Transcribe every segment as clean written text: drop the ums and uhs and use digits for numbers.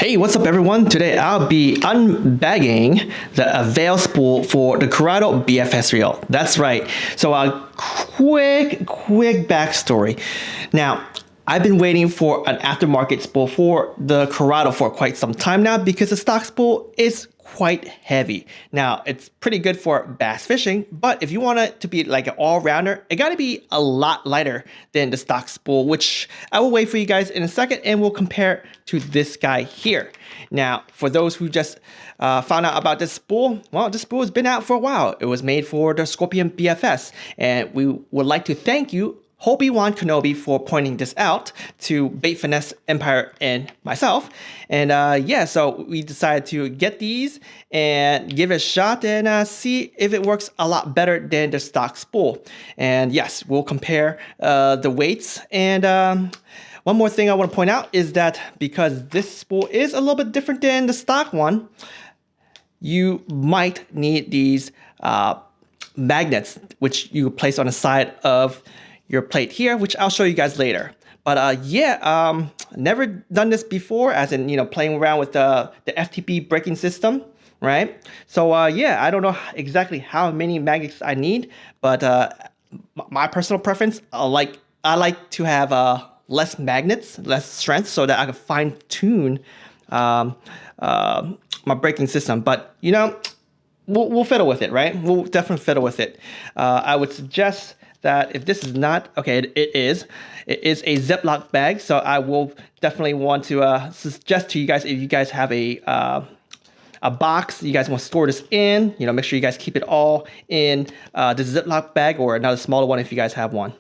Hey, what's up everyone? Today I'll be unbagging the Avail spool for the Curado BFS reel. That's right. So a quick backstory. Now, I've been waiting for an aftermarket spool for the Curado for quite some time now because the stock spool is quite heavy. Now, it's pretty good for bass fishing, but if you want it to be like an all-rounder, it gotta be a lot lighter than the stock spool, which I will wait for you guys in a second and we'll compare to this guy here. Now, for those who just found out about this spool, well, this spool has been out for a while. It was made for the Scorpion BFS, and we would like to thank you, Obi-Wan Kenobi, for pointing this out to Bait Finesse Empire and myself. And yeah, so we decided to get these and give it a shot and see if it works a lot better than the stock spool. And yes, we'll compare the weights. And one more thing I want to point out is that because this spool is a little bit different than the stock one, you might need these magnets, which you place on the side of your plate here, which I'll show you guys later. But yeah, never done this before, as in, you know, playing around with the Ftp braking system, right? So yeah, I don't know exactly how many magnets I need, but my personal preference, I like to have less magnets, less strength, so that I can fine tune my braking system. But you know, we'll fiddle with it, right? We'll definitely fiddle with it. I would suggest that if this is not, okay, it is a Ziploc bag, so I will definitely want to suggest to you guys, if you guys have a box you guys want to store this in, you know, make sure you guys keep it all in the Ziploc bag or another smaller one if you guys have one.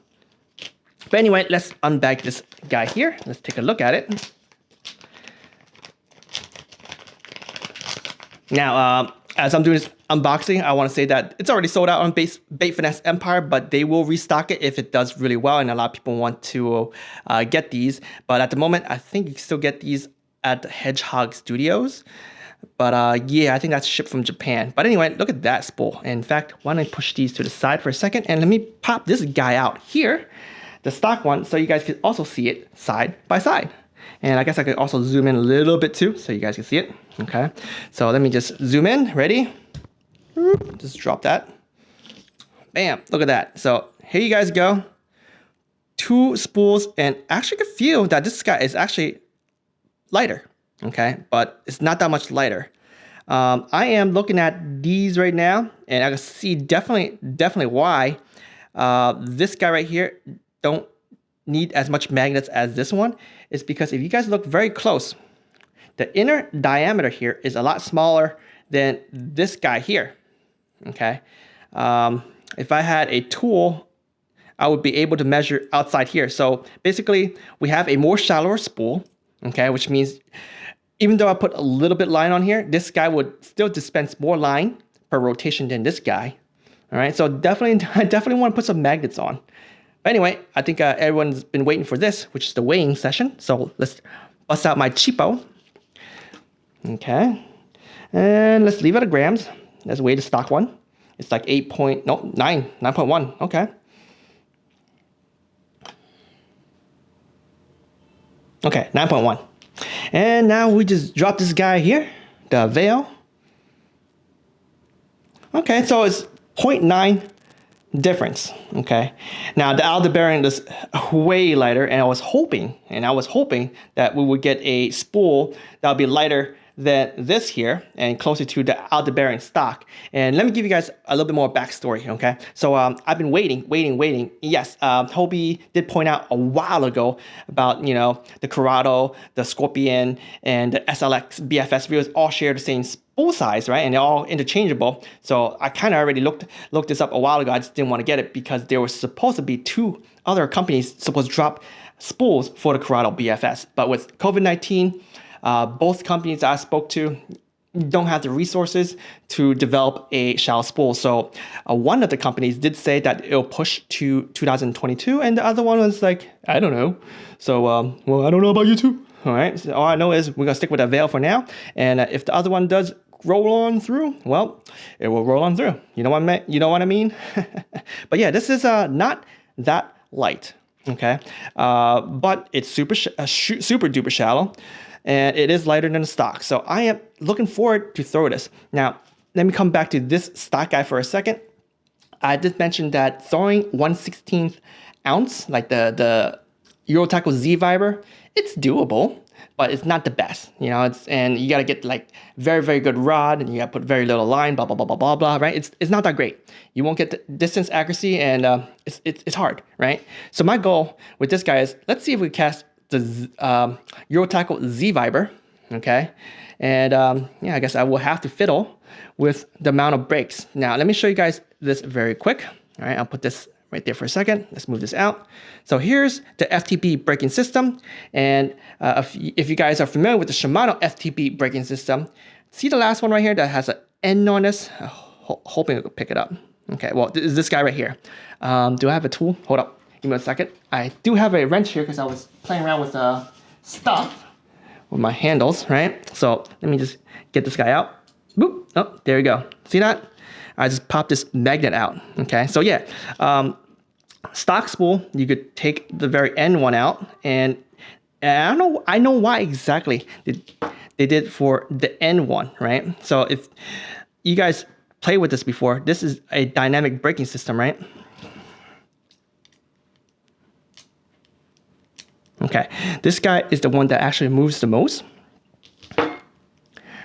But anyway, let's unbag this guy here. Let's take a look at it. Now, as I'm doing this unboxing, I want to say that it's already sold out on Bait Finesse Empire, but they will restock it if it does really well, and a lot of people want to get these. But at the moment, I think you can still get these at the Hedgehog Studios. But yeah, I think that's shipped from Japan. But anyway, look at that spool. In fact, why don't I push these to the side for a second, and let me pop this guy out here, the stock one, so you guys can also see it side by side. And I guess I could also zoom in a little bit too, so you guys can see it. Okay, so let me just zoom in. Ready? Just drop that. Bam, look at that. So here you guys go. Two spools, and actually could feel that this guy is actually lighter. Okay, but it's not that much lighter. I am looking at these right now, and I can see definitely why this guy right here don't need as much magnets as this one. Is because if you guys look very close, the inner diameter here is a lot smaller than this guy here. Okay, if I had a tool, I would be able to measure outside here. So basically, we have a more shallower spool. Okay, which means even though I put a little bit line on here, this guy would still dispense more line per rotation than this guy. All right, so I definitely want to put some magnets on. But anyway, I think everyone's been waiting for this, which is the weighing session. So let's bust out my cheapo. Okay, and let's leave it at grams. Let's weigh the stock one. It's like 9.1. Okay. Okay, 9.1. And now we just drop this guy here, the Avail. Okay, so it's 0.9 difference. Okay, now the outer bearing is way lighter, and I was hoping that we would get a spool that would be lighter than this here and closer to the outer bearing stock. And let me give you guys a little bit more backstory. Okay, so I've been waiting. Yes, Hobie did point out a while ago about, you know, the Curado, the Scorpion, and the SLX BFS reels all share the same spool size, right? And they're all interchangeable. So I kind of already looked this up a while ago. I just didn't want to get it because there was supposed to be two other companies supposed to drop spools for the Curado BFS. But with COVID-19, both companies I spoke to don't have the resources to develop a shallow spool. So one of the companies did say that it'll push to 2022, and the other one was like, I don't know. So, well, I don't know about you too. All right, so all I know is we're gonna stick with Avail for now, and if the other one does roll on through, well, it will roll on through. You know what I mean? But yeah, this is not that light. Okay, but it's super duper shallow. and it is lighter than the stock. So I am looking forward to throw this. Now, let me come back to this stock guy for a second. I did mention that throwing 1/16 ounce, like the Eurotackle Z Viber, it's doable, but it's not the best. You know, and you gotta get like very, very good rod, and you gotta put very little line, blah, blah, blah, blah, blah, blah, right? It's not that great. You won't get the distance accuracy, and it's hard, right? So my goal with this guy is, let's see if we cast the Eurotackle Z Viber, okay? And yeah, I guess I will have to fiddle with the amount of brakes. Now, let me show you guys this very quick. All right, I'll put this right there for a second. Let's move this out. So here's the FTP braking system. And if you guys are familiar with the Shimano FTP braking system, see the last one right here that has an N on this? Hoping it will pick it up. Okay, well, this guy right here. Do I have a tool? Hold up, give me a second. I do have a wrench here because I was playing around with stuff with my handles, right? So let me just get this guy out. Boop. Oh, there you go. See that? I just popped this magnet out. Okay, so yeah, stock spool, you could take the very end one out, and I know why exactly they did for the end one, right? So if you guys played with this before, this is a dynamic braking system, right? Okay, this guy is the one that actually moves the most.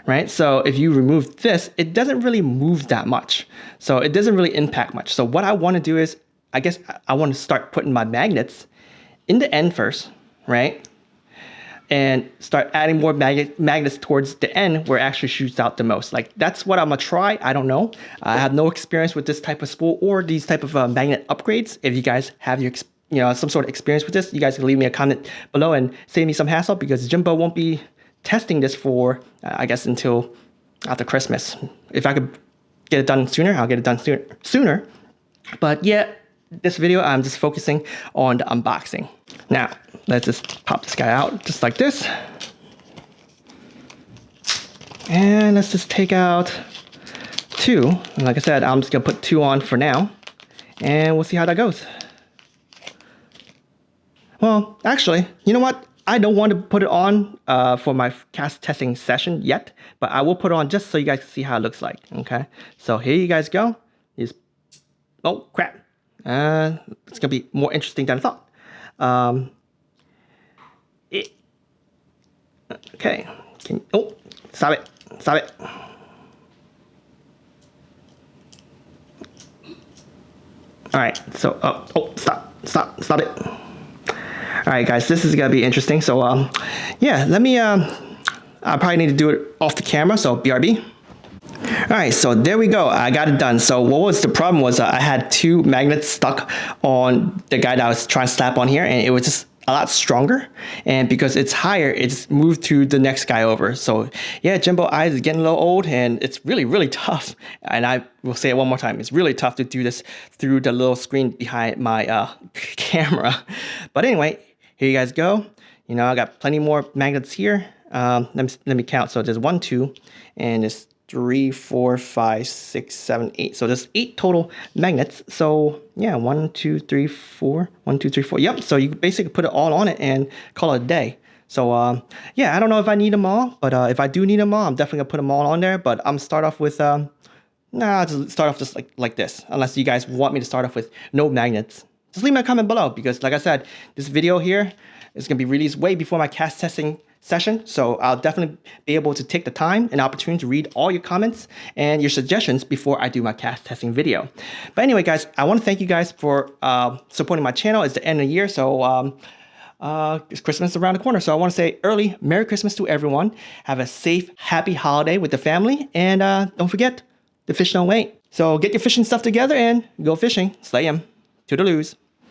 Right, so if you remove this, it doesn't really move that much. So it doesn't really impact much. So what I want to do is, I guess I want to start putting my magnets in the end first, right? And start adding more magnets towards the end where it actually shoots out the most. Like, that's what I'm gonna try. I don't know. I have no experience with this type of spool or these type of magnet upgrades. If you guys have some sort of experience with this, you guys can leave me a comment below and save me some hassle, because Jimbo won't be testing this for, I guess, until after Christmas. If I could get it done sooner, I'll get it done sooner. But yeah, this video, I'm just focusing on the unboxing. Now, let's just pop this guy out just like this. And let's just take out two. And like I said, I'm just gonna put two on for now, and we'll see how that goes. Well, actually, you know what? I don't want to put it on for my cast testing session yet, but I will put it on just so you guys can see how it looks like, okay? So here you guys go. Oh, crap. It's going to be more interesting than I thought. Okay. Oh, stop it. Stop it. All right, so, stop it. All right, guys, this is gonna be interesting. So, yeah, let me, I probably need to do it off the camera, so BRB. All right, so there we go. I got it done. So what was the problem was I had two magnets stuck on the guy that I was trying to slap on here, and it was just a lot stronger. And because it's higher, it's moved to the next guy over. So yeah, Jimbo eyes is getting a little old, and it's really, really tough. And I will say it one more time. It's really tough to do this through the little screen behind my camera. But anyway, here you guys go. You know, I got plenty more magnets here. Let me count. So there's 1, 2, and there's 3, 4, 5, 6, 7, 8. So there's 8 total magnets. So yeah, 1, 2, 3, 4. 1, 2, 3, 4. Yep. So you basically put it all on it and call it a day. So yeah, I don't know if I need them all, but if I do need them all, I'm definitely gonna put them all on there. But I'm start off with I'll just start off just like this. Unless you guys want me to start off with no magnets, just leave me a comment below, because like I said, this video here is gonna be released way before my cast testing session. So I'll definitely be able to take the time and opportunity to read all your comments and your suggestions before I do my cast testing video. But anyway, guys, I want to thank you guys for supporting my channel. It's the end of the year, so it's Christmas around the corner. So I want to say early Merry Christmas to everyone. Have a safe, happy holiday with the family, and don't forget, the fish don't wait. So get your fishing stuff together and go fishing. Slay 'em. Toodaloos.